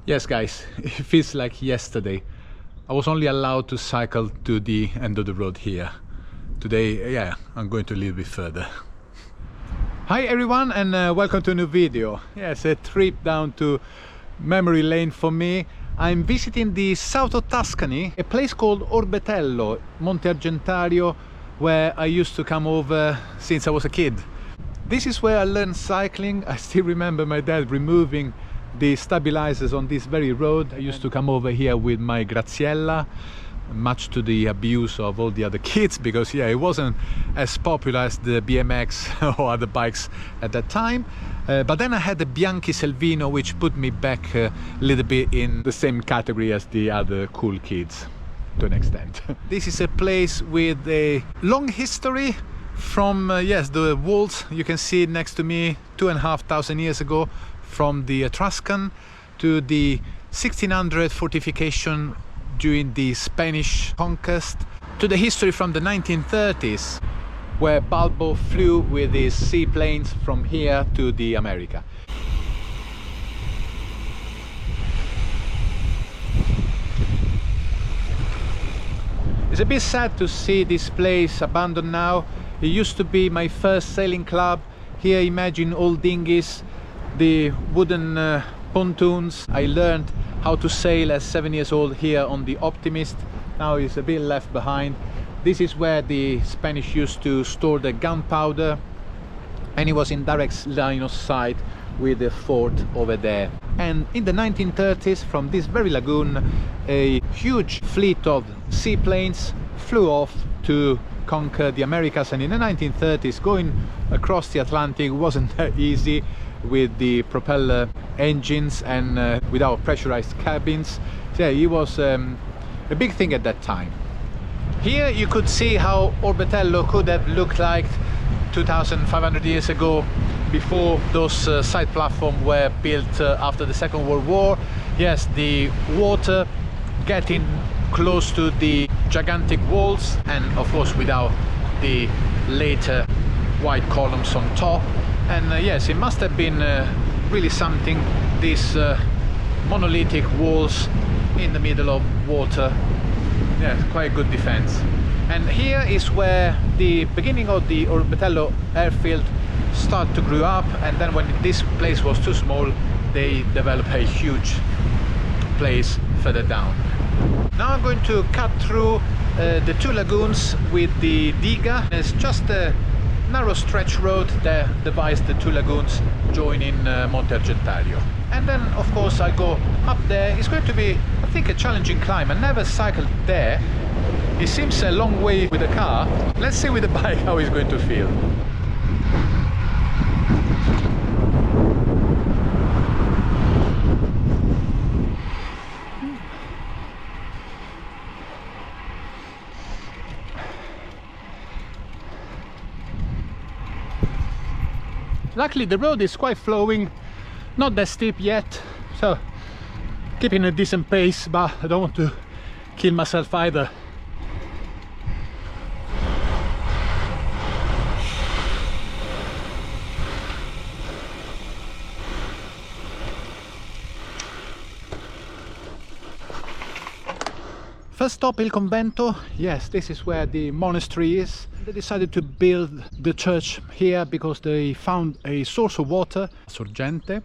Yes guys, it feels like yesterday. I was only allowed to cycle to the end of the road here. Today, yeah, I'm going to a little bit further. Hi everyone and welcome to a new video. Yes, a trip down to memory lane for me. I'm visiting the south of Tuscany, a place called Orbetello, Monte Argentario, where I used to come over since I was a kid. This is where I learned cycling. I still remember my dad removing the stabilizers on this very road. I used to come over here with my Graziella, much to the abuse of all the other kids, because yeah, it wasn't as popular as the BMX or other bikes at that time. But then I had the Bianchi Selvino, which put me back a little bit in the same category as the other cool kids to an extent. This is a place with a long history from yes, the walls you can see next to me 2,500 years ago, from the Etruscan to the 1600 fortification during the Spanish conquest, to the history from the 1930s, where Balbo flew with his seaplanes from here to the America. It's a bit sad to see this place abandoned now. It used to be my first sailing club. Here, imagine old dinghies, the wooden pontoons. I learned how to sail at 7 years old here on the Optimist. Now it's a bit left behind. This is where the Spanish used to store the gunpowder, and it was in direct line of sight with the fort over there. And in the 1930s, from this very lagoon, a huge fleet of seaplanes flew off to conquer the Americas. And in the 1930s, going across the Atlantic wasn't that easy, with the propeller engines and without pressurized cabins. So yeah, it was a big thing at that time. Here you could see how Orbetello could have looked like 2,500 years ago, before those side platforms were built after the Second World War. Yes, the water getting close to the gigantic walls, and of course without the later white columns on top. And yes, it must have been really something, these monolithic walls in the middle of water. Yeah, quite a good defense. And here is where the beginning of the Orbetello airfield started to grow up, and then when this place was too small, they developed a huge place further down. Now I'm going to cut through the two lagoons with the diga. It's just a narrow stretch road that divides the two lagoons joining Monte Argentario. And then of course I go up there. It's going to be, I think, a challenging climb. I never cycled there. It seems a long way with a car. Let's see with the bike how it's going to feel. Luckily the road is quite flowing, not that steep yet, so keeping a decent pace, but I don't want to kill myself either. First stop, Il Convento. Yes, this is where the monastery is. They decided to build the church here because they found a source of water, sorgente.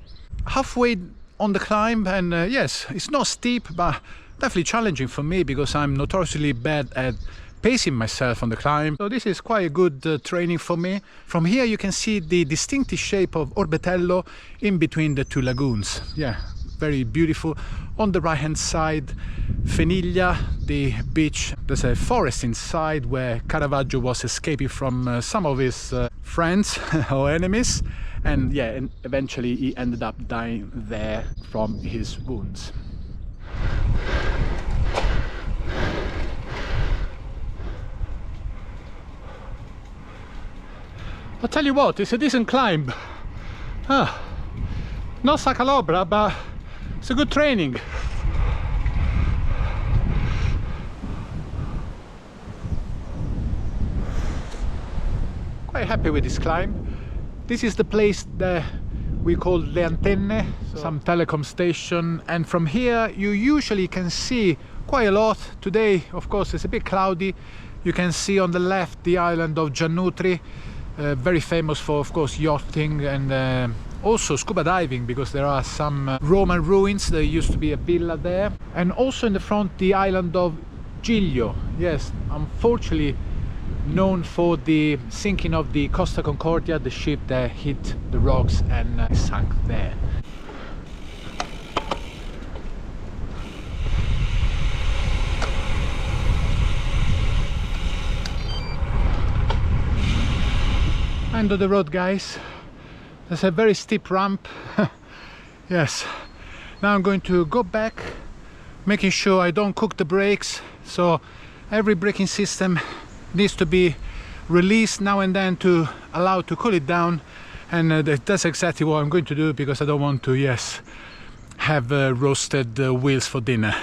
Halfway on the climb, and yes, it's not steep, but definitely challenging for me because I'm notoriously bad at pacing myself on the climb. So this is quite a good training for me. From here you can see the distinctive shape of Orbetello in between the two lagoons. Yeah, very beautiful. On the right hand side, Feniglia, the beach. There's a forest inside where Caravaggio was escaping from some of his friends or enemies, and yeah, and eventually he ended up dying there from his wounds. I'll tell you what, it's a decent climb. Not Sacalobra, but it's a good training. Quite happy with this climb. This is the place that we call Le Antenne, some telecom station, and from here you usually can see quite a lot. Today, of course, it's a bit cloudy. You can see on the left the island of Giannutri, very famous for, of course, yachting and also scuba diving, because there are some Roman ruins. There used to be a villa there. And also in the front, the island of Giglio. Yes, unfortunately known for the sinking of the Costa Concordia, the ship that hit the rocks and sank there. End of the road, guys. There's a very steep ramp. Yes. Now I'm going to go back, making sure I don't cook the brakes. So every braking system needs to be released now and then to allow to cool it down, and that's exactly what I'm going to do, because I don't want to, yes, have roasted wheels for dinner.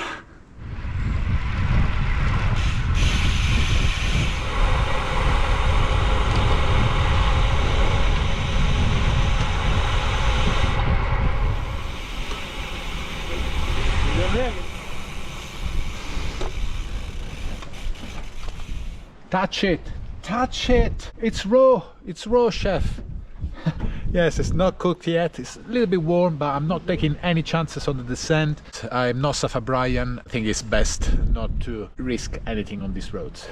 Touch it! Touch it! It's raw! It's raw, chef! Yes, it's not cooked yet. It's a little bit warm, but I'm not taking any chances on the descent. I'm not Safa Brian. I think it's best not to risk anything on these roads.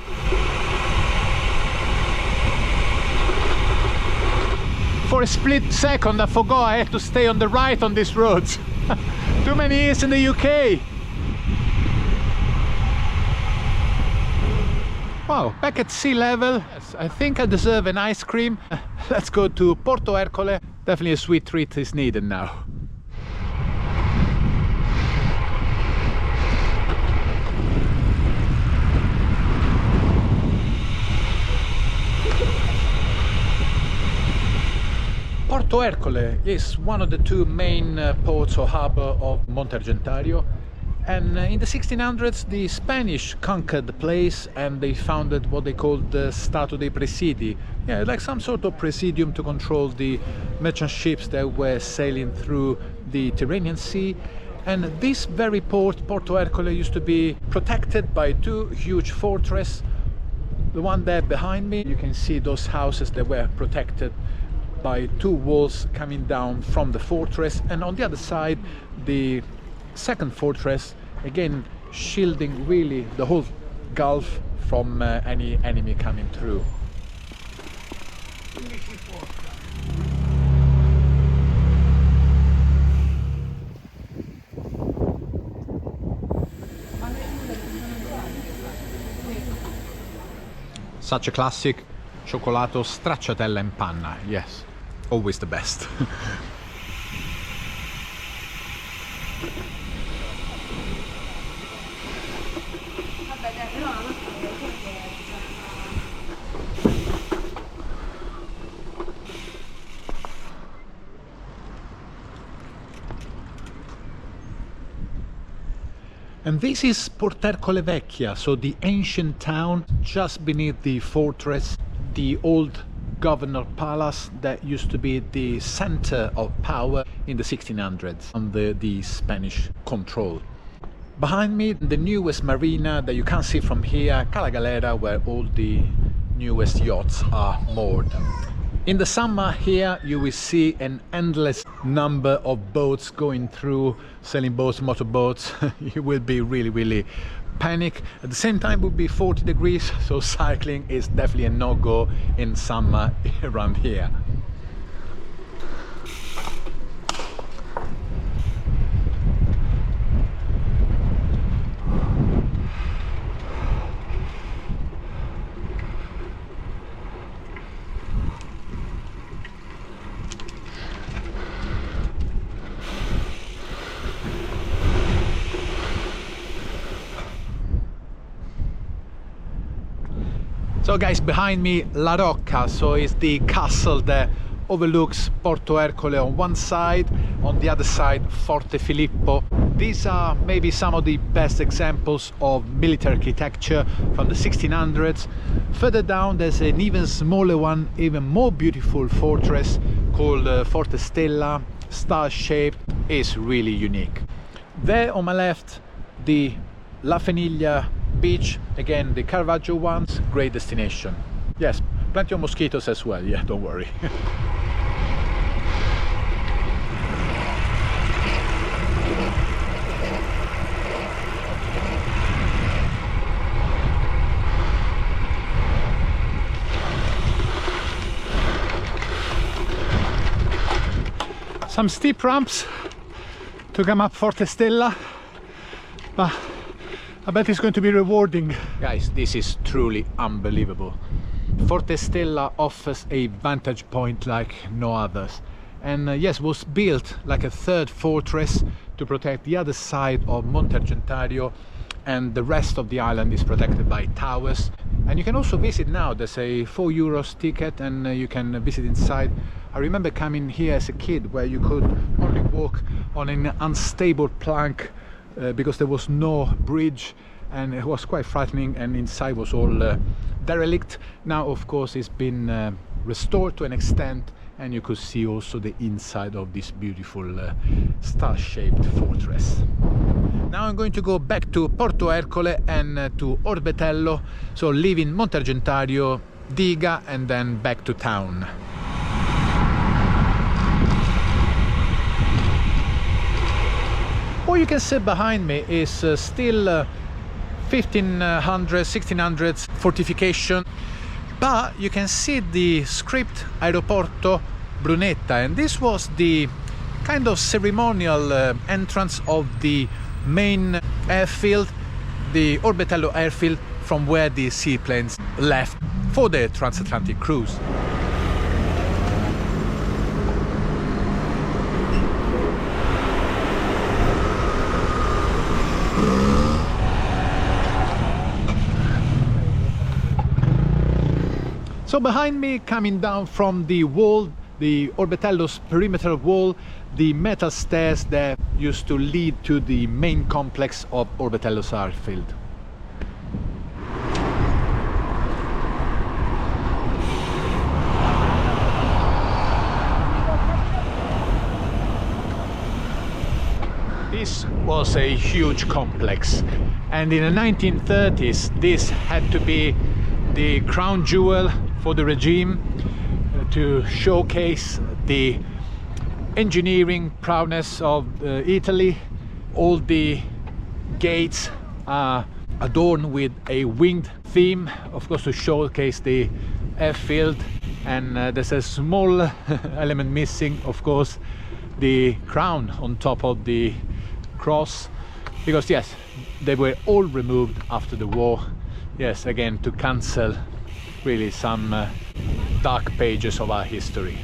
For a split second I forgot I had to stay on the right on these roads. Too many years in the UK! Wow, back at sea level. Yes, I think I deserve an ice cream. Let's go to Porto Ercole. Definitely a sweet treat is needed now. Porto Ercole is one of the two main ports or harbour of Monte Argentario. And in the 1600s, the Spanish conquered the place and they founded what they called the Stato dei Presidi. Yeah, like some sort of presidium to control the merchant ships that were sailing through the Tyrrhenian Sea. And this very port, Porto Ercole, used to be protected by two huge fortresses. The one there behind me, you can see those houses that were protected by two walls coming down from the fortress. And on the other side, the second fortress, again shielding really the whole gulf from any enemy coming through. Such a classic cioccolato stracciatella in panna. Yes, always the best. And this is Porto Ercole Vecchia, so the ancient town just beneath the fortress, the old governor palace that used to be the center of power in the 1600s under the Spanish control. Behind me, the newest marina that you can't see from here, Cala Galera, where all the newest yachts are moored. In the summer here you will see an endless number of boats going through, sailing boats, motorboats. You will be really panic. At the same time it will be 40 degrees, so cycling is definitely a no-go in summer around here. So guys, behind me, La Rocca, so it's the castle that overlooks Porto Ercole on one side, on the other side Forte Filippo. These are maybe some of the best examples of military architecture from the 1600s. Further down there's an even smaller one, even more beautiful fortress called Forte Stella. star-shaped is really unique. There on my left, the La Feniglia beach, again the Caravaggio ones, great destination. Yes, plenty of mosquitoes as well, yeah, don't worry. Some steep ramps to come up Forte Stella, but I bet it's going to be rewarding. Guys, this is truly unbelievable. Forte Stella offers a vantage point like no others, and yes, was built like a third fortress to protect the other side of Monte Argentario, and the rest of the island is protected by towers. And you can also visit now. There's a €4 ticket and you can visit inside. I remember coming here as a kid where you could only walk on an unstable plank because there was no bridge, and it was quite frightening, and inside was all derelict. Now of course it's been restored to an extent, and you could see also the inside of this beautiful star-shaped fortress. Now I'm going to go back to Porto Ercole and to Orbetello, so leaving Monte Argentario, Diga, and then back to town. What you can see behind me is still 1500s, 1600s fortification, but you can see the script Aeroporto Brunetta, and this was the kind of ceremonial entrance of the main airfield, the Orbetello airfield, from where the seaplanes left for the transatlantic cruise. So behind me, coming down from the wall, the Orbetello's perimeter wall, the metal stairs that used to lead to the main complex of Orbetello's airfield. This was a huge complex, and in the 1930s this had to be the crown jewel for the regime, to showcase the engineering prowess of Italy. All the gates are adorned with a winged theme, of course to showcase the airfield, and there's a small element missing, of course, the crown on top of the cross, because yes, they were all removed after the war, yes, again to cancel really some dark pages of our history.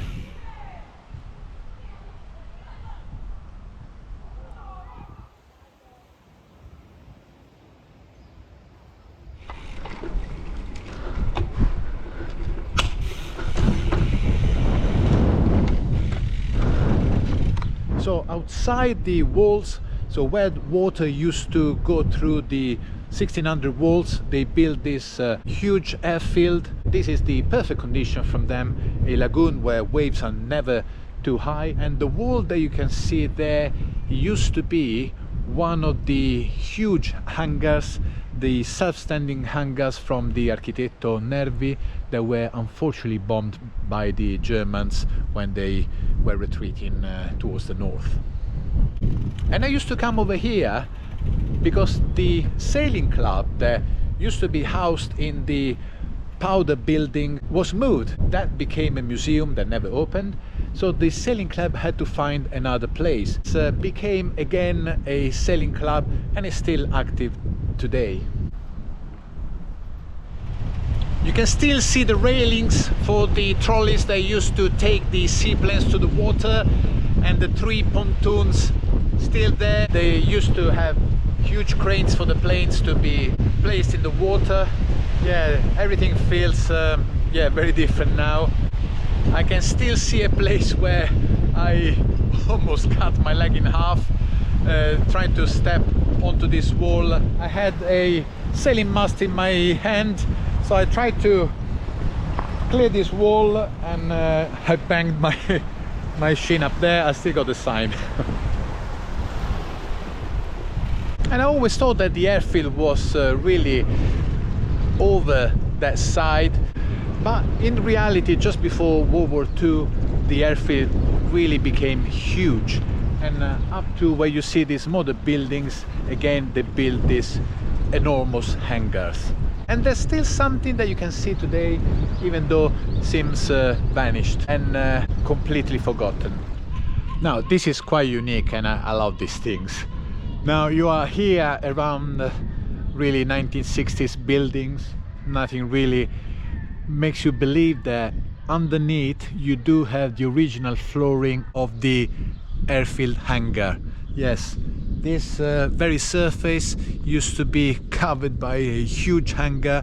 So outside the walls, so where water used to go through the 1600 walls, they built this huge airfield. This is the perfect condition from them, a lagoon where waves are never too high, and the wall that you can see there used to be one of the huge hangars, the self-standing hangars from the Architetto Nervi, that were unfortunately bombed by the Germans when they were retreating towards the north. And I used to come over here because the sailing club that used to be housed in the powder building was moved. That became a museum that never opened, so the sailing club had to find another place. It became again a sailing club and is still active today. You can still see the railings for the trolleys that used to take the seaplanes to the water, and the 3 pontoons still there. They used to have huge cranes for the planes to be placed in the water. Yeah, everything feels very different now. I can still see a place where I almost cut my leg in half trying to step onto this wall. I had a sailing mast in my hand, so I tried to clear this wall, and I banged my my shin up there, I still got the sign. And I always thought that the airfield was really over that side, but in reality just before World War II the airfield really became huge, and up to where you see these modern buildings, again they built these enormous hangars. And there's still something that you can see today, even though it seems vanished and completely forgotten. Now this is quite unique, and I love these things. Now you are here around really 1960s buildings. Nothing really makes you believe that underneath you do have the original flooring of the airfield hangar. Yes, this very surface used to be covered by a huge hangar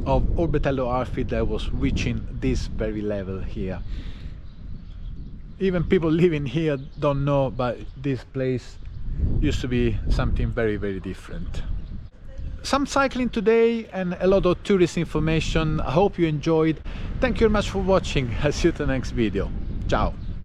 of Orbetello airfield that was reaching this very level here. Even people living here don't know, but this place used to be something very, very different. Some cycling today and a lot of tourist information. I hope you enjoyed. Thank you very much for watching. I'll see you in the next video. Ciao.